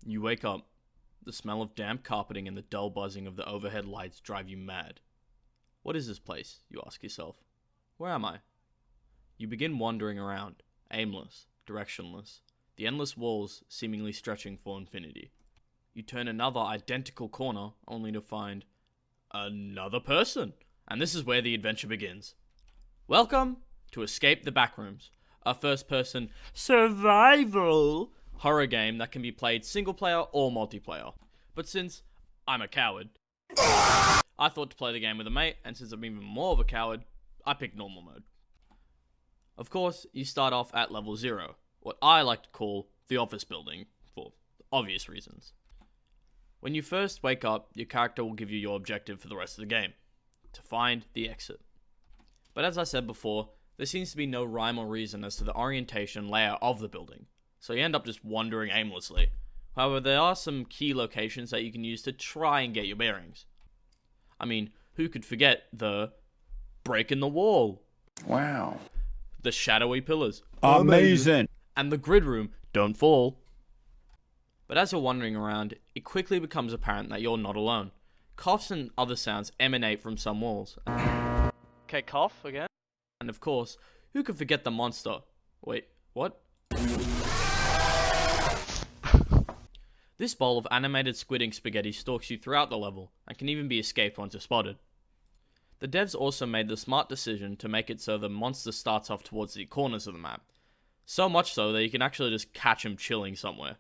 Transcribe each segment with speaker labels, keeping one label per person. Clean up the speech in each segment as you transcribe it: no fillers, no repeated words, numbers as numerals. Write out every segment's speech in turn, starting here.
Speaker 1: You wake up. The smell of damp carpeting and the dull buzzing of the overhead lights drive you mad. What is this place, you ask yourself? Where am I? You begin wandering around, aimless, directionless, the endless walls seemingly stretching for infinity. You turn another identical corner only to find another person, and this is where the adventure begins. Welcome to Escape the Backrooms, a first-person survival horror game that can be played single-player or multiplayer. But since I'm a coward, I thought to play the game with a mate, and since I'm even more of a coward, I picked normal mode. Of course, you start off at level 0, what I like to call the office building, for obvious reasons. When you first wake up, your character will give you your objective for the rest of the game, to find the exit. But as I said before, there seems to be no rhyme or reason as to the orientation and layout of the building, so you end up just wandering aimlessly. However, there are some key locations that you can use to try and get your bearings. I mean, who could forget the break in the wall?
Speaker 2: Wow.
Speaker 1: The shadowy pillars.
Speaker 2: Amazing.
Speaker 1: And the grid room, don't fall. But as you're wandering around, it quickly becomes apparent that you're not alone. Coughs and other sounds emanate from some walls.
Speaker 3: Okay, cough again.
Speaker 1: And of course, who could forget the monster? Wait, what? This bowl of animated squidding spaghetti stalks you throughout the level, and can even be escaped once you're spotted. The devs also made the smart decision to make it so the monster starts off towards the corners of the map. So much so that you can actually just catch him chilling somewhere.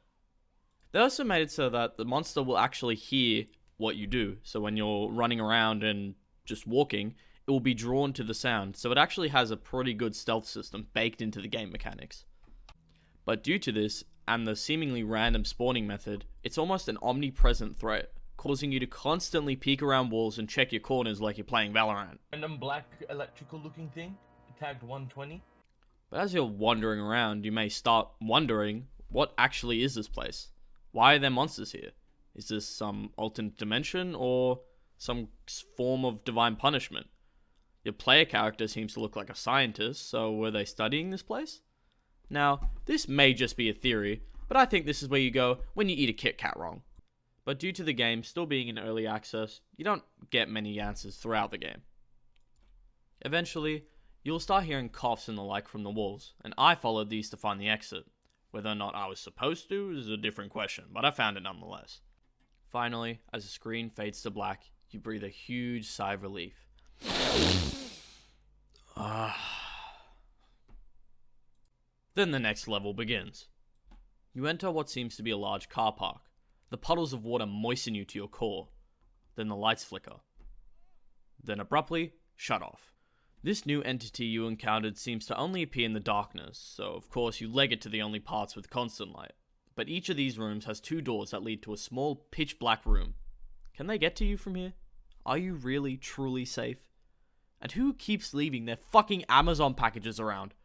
Speaker 1: They also made it so that the monster will actually hear what you do, so when you're running around and just walking, it will be drawn to the sound, so it actually has a pretty good stealth system baked into the game mechanics. But due to this, and the seemingly random spawning method, it's almost an omnipresent threat, causing you to constantly peek around walls and check your corners like you're playing Valorant.
Speaker 4: Random black electrical looking thing, tagged 120.
Speaker 1: But as you're wandering around, you may start wondering, what actually is this place? Why are there monsters here? Is this some alternate dimension, or some form of divine punishment? Your player character seems to look like a scientist, so were they studying this place? Now, this may just be a theory, but I think this is where you go when you eat a Kit Kat wrong. But due to the game still being in early access, you don't get many answers throughout the game. Eventually, you'll start hearing coughs and the like from the walls, and I followed these to find the exit. Whether or not I was supposed to is a different question, but I found it nonetheless. Finally, as the screen fades to black, you breathe a huge sigh of relief. Then the next level begins. You enter what seems to be a large car park. The puddles of water moisten you to your core. Then the lights flicker. Then abruptly, shut off. This new entity you encountered seems to only appear in the darkness, so of course you leg it to the only parts with constant light. But each of these rooms has 2 doors that lead to a small pitch black room. Can they get to you from here? Are you really, truly safe? And who keeps leaving their fucking Amazon packages around?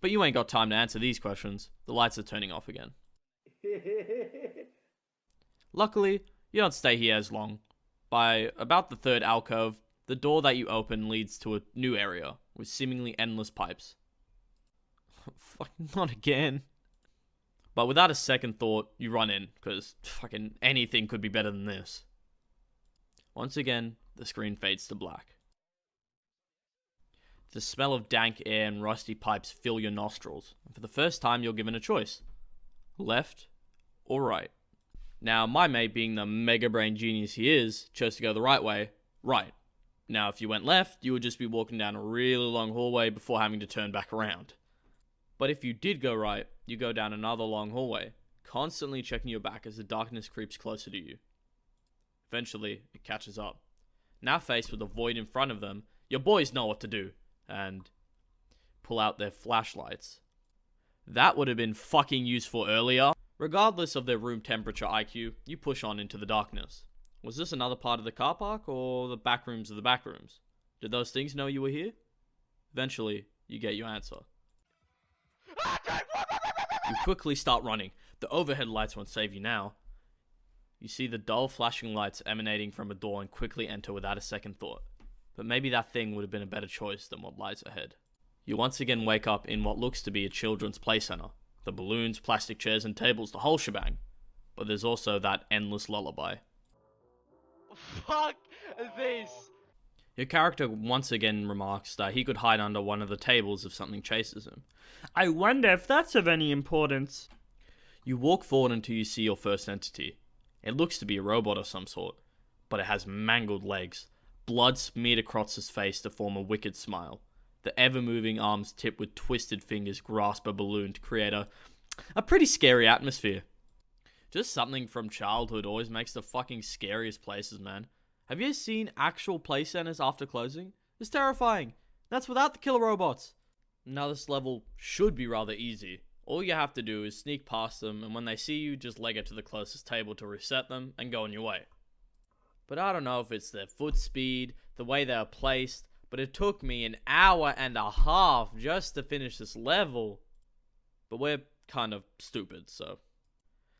Speaker 1: But you ain't got time to answer these questions. The lights are turning off again. Luckily, you don't stay here as long. By about the 3rd alcove, the door that you open leads to a new area with seemingly endless pipes. Fucking not again. But without a second thought, you run in, because fucking anything could be better than this. Once again, the screen fades to black. The smell of dank air and rusty pipes fill your nostrils, and for the first time you're given a choice. Left or right. Now, my mate, being the mega brain genius he is, chose to go the right way, right. Now, if you went left, you would just be walking down a really long hallway before having to turn back around. But if you did go right, you go down another long hallway, constantly checking your back as the darkness creeps closer to you. Eventually, it catches up. Now faced with a void in front of them, your boys know what to do, and pull out their flashlights. That would have been fucking useful earlier. Regardless of their room temperature IQ, you push on into the darkness. Was this another part of the car park, or the back rooms of the back rooms? Did those things know you were here? Eventually, you get your answer. You quickly start running. The overhead lights won't save you now. You see the dull flashing lights emanating from a door and quickly enter without a second thought. But maybe that thing would have been a better choice than what lies ahead. You once again wake up in what looks to be a children's play center. The balloons, plastic chairs and tables, the whole shebang. but there's also that endless lullaby.
Speaker 3: Fuck this.
Speaker 1: Your character once again remarks that he could hide under one of the tables if something chases him. I wonder if that's of any importance. You walk forward until you see your first entity. It looks to be a robot of some sort, but it has mangled legs, blood smeared across its face to form a wicked smile. The ever-moving arms tipped with twisted fingers grasp a balloon to create a pretty scary atmosphere. Just something from childhood always makes the fucking scariest places, man. Have you seen actual play centers after closing? It's terrifying. That's without the killer robots. Now this level should be rather easy. All you have to do is sneak past them, and when they see you, just leg it to the closest table to reset them and go on your way. But I don't know if it's their foot speed, the way they are placed, but it took me an hour and a half just to finish this level. But we're kind of stupid, so...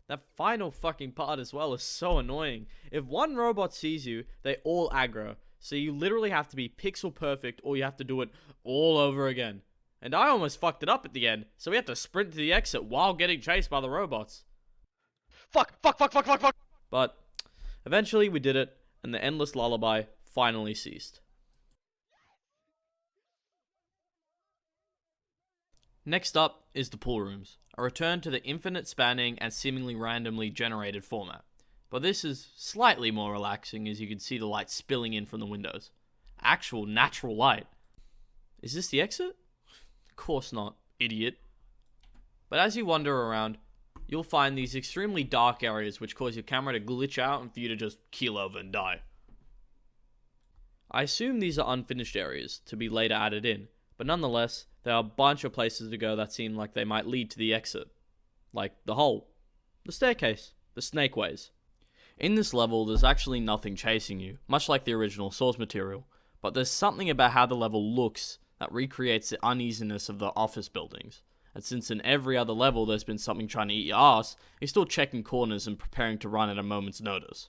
Speaker 1: That final fucking part as well is so annoying. If one robot sees you, they all aggro. So you literally have to be pixel perfect or you have to do it all over again. And I almost fucked it up at the end, so we had to sprint to the exit while getting chased by the robots.
Speaker 3: Fuck.
Speaker 1: But eventually we did it, and the endless lullaby finally ceased. Next up is the pool rooms, a return to the infinite spanning and seemingly randomly generated format. But this is slightly more relaxing as you can see the light spilling in from the windows. Actual natural light. Is this the exit? Of course not, idiot. But as you wander around, you'll find these extremely dark areas which cause your camera to glitch out and for you to just keel over and die. I assume these are unfinished areas to be later added in, but nonetheless, there are a bunch of places to go that seem like they might lead to the exit. Like the hole, the staircase, the snake ways. In this level, there's actually nothing chasing you, much like the original source material, but there's something about how the level looks that recreates the uneasiness of the office buildings. And since in every other level there's been something trying to eat your ass, you're still checking corners and preparing to run at a moment's notice.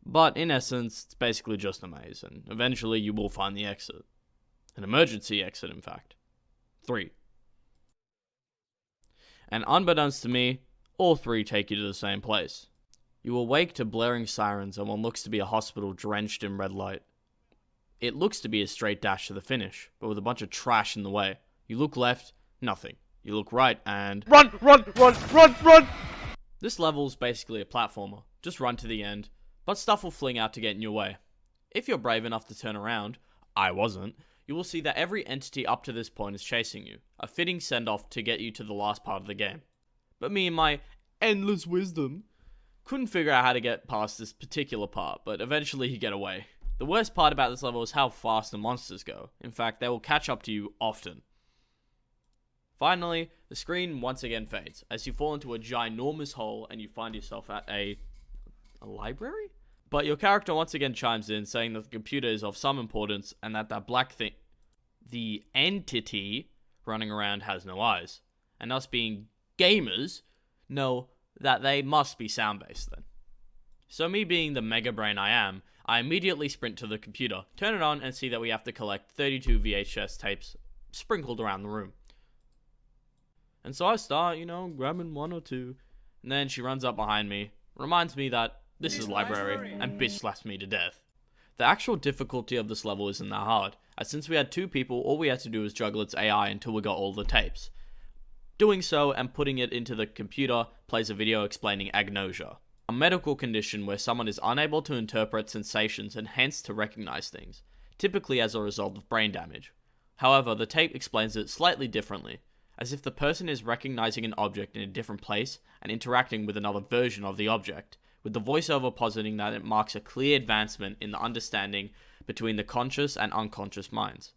Speaker 1: But in essence, it's basically just a maze, and eventually you will find the exit. An emergency exit, in fact. 3. And unbeknownst to me, all 3 take you to the same place. You awake to blaring sirens and what looks to be a hospital drenched in red light. It looks to be a straight dash to the finish, but with a bunch of trash in the way. You look left, nothing. You look right, and...
Speaker 3: Run!
Speaker 1: This level's basically a platformer. Just run to the end, but stuff will fling out to get in your way. If you're brave enough to turn around, I wasn't, you will see that every entity up to this point is chasing you, a fitting send-off to get you to the last part of the game. But me and my endless wisdom couldn't figure out how to get past this particular part, but eventually you get away. The worst part about this level is how fast the monsters go. In fact, they will catch up to you often. Finally, the screen once again fades, as you fall into a ginormous hole and you find yourself at a library? But your character once again chimes in, saying that the computer is of some importance and that black thing, the entity running around, has no eyes. And us being gamers know that they must be sound-based then. So me being the mega brain I am, I immediately sprint to the computer, turn it on, and see that we have to collect 32 VHS tapes sprinkled around the room. And so I start, grabbing 1 or 2, and then she runs up behind me, reminds me that this is library, and bitch slaps me to death. The actual difficulty of this level isn't that hard, as since we had 2 people, all we had to do was juggle its AI until we got all the tapes. Doing so and putting it into the computer plays a video explaining agnosia, a medical condition where someone is unable to interpret sensations and hence to recognize things, typically as a result of brain damage. However, the tape explains it slightly differently, as if the person is recognizing an object in a different place and interacting with another version of the object, with the voiceover positing that it marks a clear advancement in the understanding between the conscious and unconscious minds.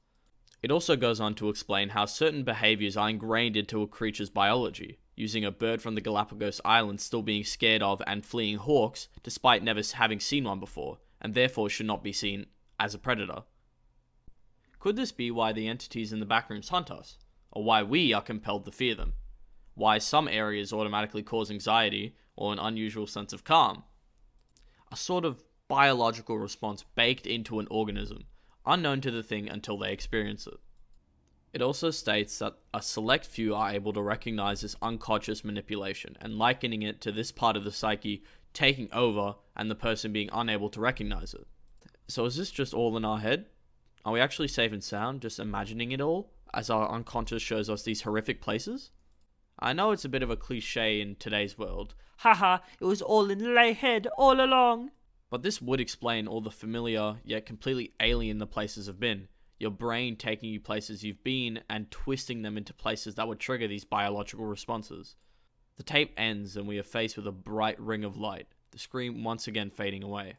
Speaker 1: It also goes on to explain how certain behaviors are ingrained into a creature's biology, using a bird from the Galapagos Islands still being scared of and fleeing hawks despite never having seen one before, and therefore should not be seen as a predator. Could this be why the entities in the backrooms hunt us? Or why we are compelled to fear them? Why some areas automatically cause anxiety or an unusual sense of calm? A sort of biological response baked into an organism, unknown to the thing until they experience it. It also states that a select few are able to recognize this unconscious manipulation and likening it to this part of the psyche taking over and the person being unable to recognize it. So is this just all in our head? Are we actually safe and sound, just imagining it all, as our unconscious shows us these horrific places? I know it's a bit of a cliche in today's world. Haha, it was all in my head all along. But this would explain all the familiar, yet completely alien the places have been. Your brain taking you places you've been and twisting them into places that would trigger these biological responses. The tape ends and we are faced with a bright ring of light, the screen once again fading away.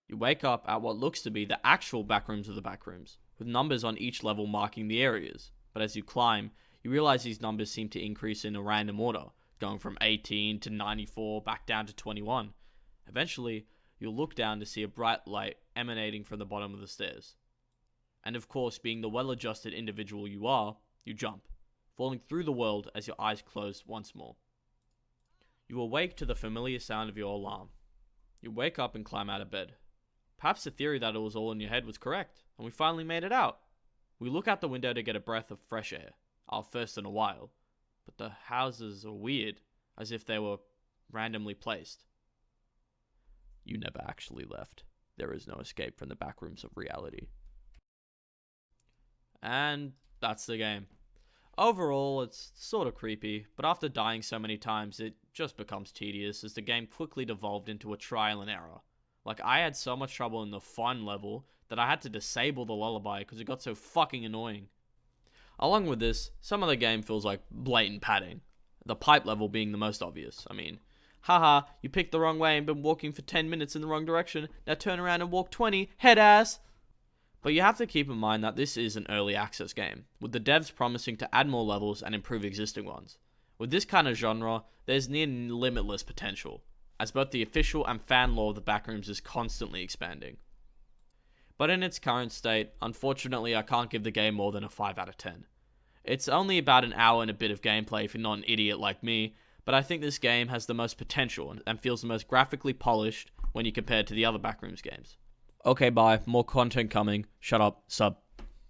Speaker 1: You wake up at what looks to be the actual backrooms of the backrooms, with numbers on each level marking the areas, but as you climb, you realize these numbers seem to increase in a random order, going from 18 to 94 back down to 21. Eventually, you'll look down to see a bright light emanating from the bottom of the stairs. And of course, being the well-adjusted individual you are, you jump, falling through the world as your eyes close once more. You awake to the familiar sound of your alarm. You wake up and climb out of bed. Perhaps the theory that it was all in your head was correct, and we finally made it out. We look out the window to get a breath of fresh air, our first in a while, but the houses are weird, as if they were randomly placed. You never actually left. There is no escape from the backrooms of reality. And that's the game. Overall, it's sort of creepy, but after dying so many times, it just becomes tedious as the game quickly devolved into a trial and error. Like, I had so much trouble in the fun level that I had to disable the lullaby because it got so fucking annoying. Along with this, some of the game feels like blatant padding, the pipe level being the most obvious. I mean, haha, you picked the wrong way and been walking for 10 minutes in the wrong direction, now turn around and walk 20, head ass! But you have to keep in mind that this is an early access game, with the devs promising to add more levels and improve existing ones. With this kind of genre, there's near limitless potential, as both the official and fan lore of the Backrooms is constantly expanding. But in its current state, unfortunately I can't give the game more than a 5 out of 10. It's only about an hour and a bit of gameplay if you're not an idiot like me, but I think this game has the most potential and feels the most graphically polished when you compare it to the other Backrooms games. Okay, bye. More content coming. Shut up. Sub.